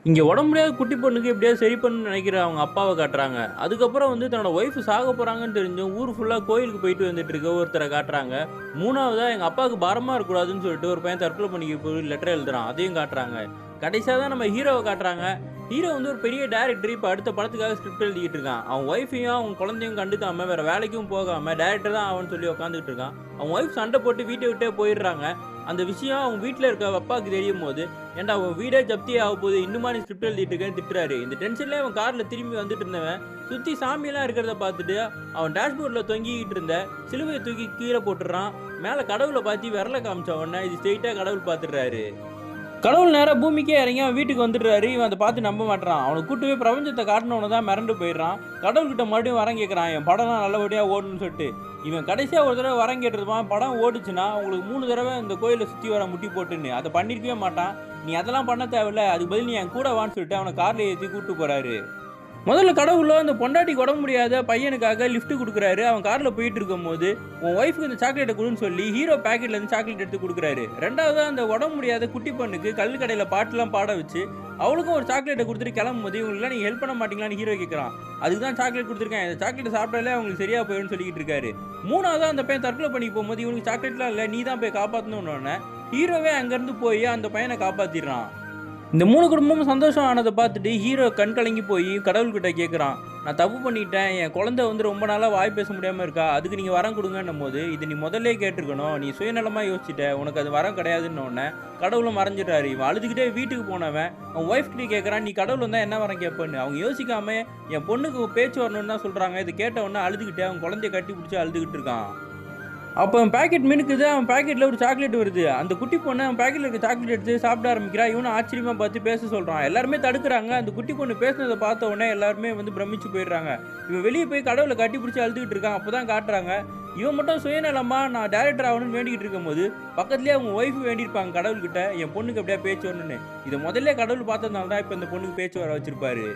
இங்க உடம்பு முடியாத குட்டி பொண்ணுக்கு எப்படியாவது சரி பண்ணணும்னு நினைக்கிற அவங்க அப்பாவ காட்டுறாங்க. அதுக்கப்புறம் தன்னோட ஒய்ஃப் சாக போறாங்கன்னு தெரிஞ்சும் ஊர் ஃபுல்லா கோயிலுக்கு போயிட்டு வந்துட்டு இருக்க ஒருத்தர காட்டுறாங்க. 3வதா எங்க அப்பாவுக்கு பாரமா இருக்கக்கூடாதுன்னு சொல்லிட்டு ஒரு பையன் தற்கொலை பண்ணிக்க போய் லெட்டர் எழுதுறான். அதையும் காட்டுறாங்க. கடைசியா தான் நம்ம ஹீரோவ காட்டுறாங்க. ஹீரோ ஒரு பெரிய டைரக்டர். இப்ப அடுத்த படத்துக்காக ஸ்கிரிப்ட் எழுதிக்கிட்டு இருக்கான். அவன் ஒய்ஃபையும் அவங்க குழந்தையும் கண்டுக்காம வேற வேலைக்கும் போகாம டைரக்டர் தான் ஆவன்னு சொல்லி உட்காந்துட்டு இருக்கான். அவன் ஒய்ஃப் சண்டை போட்டு வீட்டை விட்டே போயிடுறாங்க. அந்த விஷயம் அவங்க வீட்ல இருக்க அப்பாவுக்கு தெரியும்போது, "ஏன்டா உன் வீடே ஜப்தியே ஆகப்போகுது. இன்னுமா நீ ஸ்கிரிப்ட் எழுதிட்டு இருக்கேன்னு" திட்டுறாரு. இந்த டென்ஷன்லயே அவன் கார்ல திரும்பி வந்துட்டு இருந்தவன், சுத்தி சாமியெல்லாம் இருக்கிறத பார்த்துட்டு, அவன் டேஷ்போர்ட்ல தொங்கிக்கிட்டு இருந்த சிலுவைய தூக்கி கீழ போட்டுறான். மேல கடவுள பார்த்து விரல காமிச்ச உடனே இது ஸ்ட்ரெயிட்டா கடவுள் பார்த்துடுறாரு. கடவுள் நேரா பூமிக்கே இறங்கி அவன் வீட்டுக்கு வந்துடுறாரு. இவன் அதை பார்த்து நம்ப மாட்றான். அவனை கூட்டு போய் பிரபஞ்சத்தை காட்டினவன தான் மிரண்டு போயிடுறான். கடவுள்கிட்ட மறுபடியும் வரம் கேட்குறான். என் படம்லாம் நல்லபடியாக ஓடணும்னு சொல்லிட்டு. இவன் கடைசியாக ஒரு தடவை வரம் கேட்டுருப்பான். படம் ஓடுச்சுன்னா உங்களுக்கு 3 தடவை இந்த கோயிலை சுற்றி வர முட்டி போட்டுன்னு. அதை பண்ணியிருக்கவே மாட்டான். நீ அதெல்லாம் பண்ண தேவையில்ல. அதுக்கு பதில் நீ என் கூட வான்னு சொல்லிட்டு அவனை காரில் ஏற்றி கூப்பிட்டு போகிறாரு. முதல்ல கடவுளோ அந்த பொண்டாட்டிக்கு உடம்பு முடியாத பையனுக்காக லிஃப்ட் கொடுக்குறாரு. அவன் காரில் போயிட்டு இருக்கும்போது உன் ஒய்ஃபுக்கு இந்த சாக்லேட்டை கொடுன்னு சொல்லி ஹீரோ பேக்கெட்லேருந்து சாக்லேட் எடுத்து கொடுக்குறாரு. ரெண்டாவது அந்த உடம்பு முடியாத குட்டி பொண்ணுக்கு கல் கடையில் பாட்டுலாம் பாட வச்சு அவளுக்கும் ஒரு சாக்லேட்டை கொடுத்துட்டு கிளம்பும் போது இவங்களுக்குலாம் நீங்கள் ஹெல்ப் பண்ண மாட்டீங்களான்னு ஹீரோ கேட்குறான். அதுக்கு தான் சாக்லேட் கொடுத்துருக்கேன். இந்த சாக்லேட் சாப்பிட்டாலே அவங்களுக்கு சரியாக போயிடும்னு சொல்லிக்கிட்டு இருக்காரு. மூணாவது அந்த பையன் தற்கொலை பண்ணி போகும்போது இவனுக்கு சாக்லேட்லாம் இல்லை, நீ தான் போய் காப்பாற்றணுன்னு ஹீரோவே அங்கேருந்து போய் அந்த பையனை காப்பாற்றிடுறான். இந்த 3 குடும்பமும் சந்தோஷம் ஆனதை பார்த்துட்டு ஹீரோ கண் கலங்கி போய் கடவுள்கிட்ட கேட்குறான். நான் தப்பு பண்ணிட்டேன். என் குழந்தை ரொம்ப நாளாக வாய் பேச முடியாமல் இருக்கா. அதுக்கு நீங்கள் வரம் கொடுங்கன்னும் போது, இது நீ முதல்லே கேட்டிருக்கணும். நீ சுயநலமாக யோசிச்சுட்ட. உனக்கு அது வரம் கிடையாதுன்னு உடனே கடவுளும் மறைஞ்சிட்டாரு. இவன் அழுதுகிட்டே வீட்டுக்கு போனவன் அவன் ஒய்ஃப் கிட்டே கேட்குறான், நீ கடவுள் வந்தால் என்ன வரம் கேட்பேன்னு. அவங்க யோசிக்காம என் பொண்ணுக்கு பேச்சு வரணும்னு தான் சொல்கிறாங்க. இது கேட்ட உடனே அழுதுகிட்டே அவன் குழந்தைய கட்டி பிடிச்சி அழுதுகிட்டு இருக்கான். அப்போ அவன் பேக்கெட் மினுக்குது. அவன் பேக்கெட்டில் ஒரு சாக்லேட் வருது. அந்த குட்டி பொண்ணு அவன் பேக்கெட்டில் இருக்க சாக்லேட் எடுத்து சாப்பிட ஆரம்பிக்கிறா. இவனும் ஆச்சரியமாக பார்த்து பேச சொல்கிறான். எல்லாருமே தடுக்கிறாங்க. அந்த குட்டி பொண்ணு பேசுனதை பார்த்த உடனே எல்லாருமே பிரமிச்சு போயிடுறாங்க. இவன் வெளியே போய் கடவுளை கட்டி பிடிச்சி அழுதுகிட்டு இருக்கான். அப்போ தான் காட்டுறாங்க இவன் மட்டும் சுயநலமாக நான் டேரக்டர் ஆகணும்னு வேண்டிக்கிட்டு இருக்கும்போது பக்கத்துலேயே அவங்க ஒய்ஃபு வேண்டியிருப்பாங்க கடவுள்கிட்ட, என் பொண்ணுக்கு எப்படியா பேச்சு வரணும்னு. இதை முதல்ல கடவுள் பார்த்ததுனால தான் இப்போ இந்த பொண்ணுக்கு பேச்சு வர வச்சிருப்பாரு.